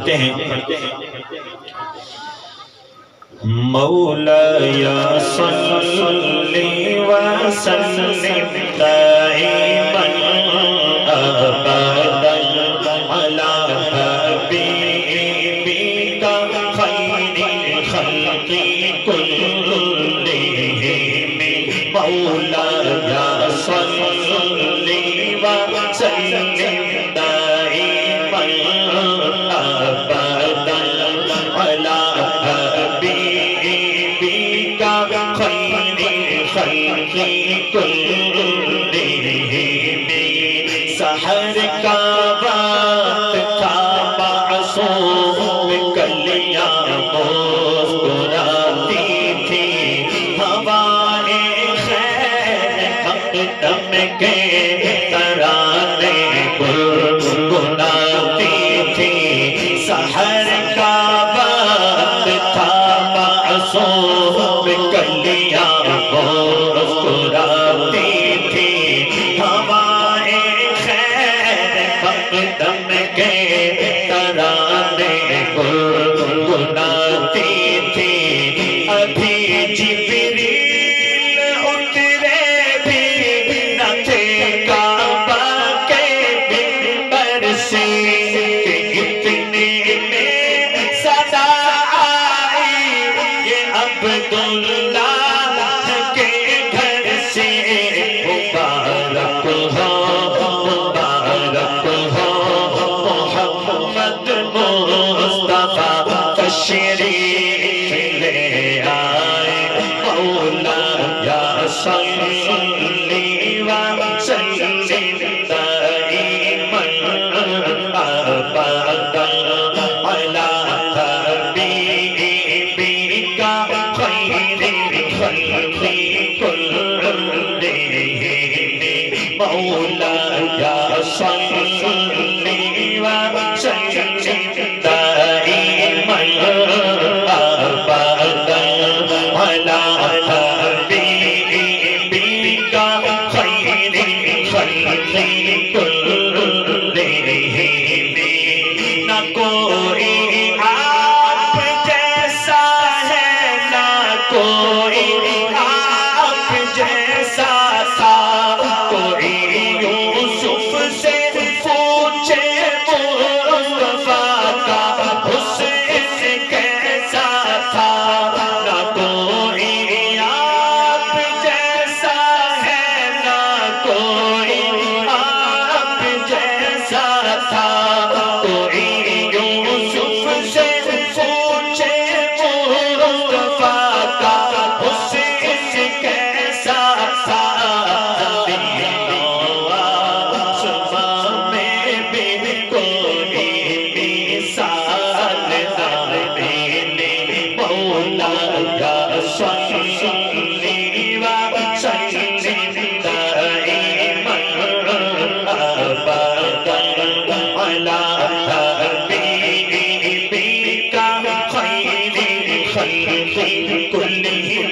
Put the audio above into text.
پڑھتے ہیں مولایا صلی وسلم دائما ابدا علی حبیبک خیر الخلق كلهم مولایا صلی وسلم دائما ابدا علی حبیبک خیر الخلق كلهم سحر کا وقت تھا معصوم کلیاں مسکراتی تھی ہوائیں خیر مقدم کے ترانے گنگناتی تھی سحر کا وقت تھا معصوم کلیاں مسکراتی تھی ہوائیں خیر مقدم کے ترانے گنگناتی تھی ابھی جبریل اترے بھی نہ تھے کعبہ کے منبر سے کہ اتنے میں صدا آئی یہ عبداللہ کے گھر سے مبارک ہو محمد مصطفیٰ تشریف لے آئے مولایا صلی وسلم دائما ابدا علی حبیبک خیر الخلق كلهم مولایا صلی وسلم دائما ابدا علی حبیبک خیر الخلق كلهم نہ کوئی آپ جیسا ہے نہ کوئی آپ جیسا تھا کوئی یوسف سے پوچھے مصطفیٰ کا حسن کیسا تھا نہ کوئی آپ جیسا ہے نہ کوئی آپ جیسا تھا کوئی یوسف سے پوچھے مصطفیٰ کا حسن کیسا تھا مولایا صلی وسلم دائما ابدا علی حبیبک خیر الخلق كلهم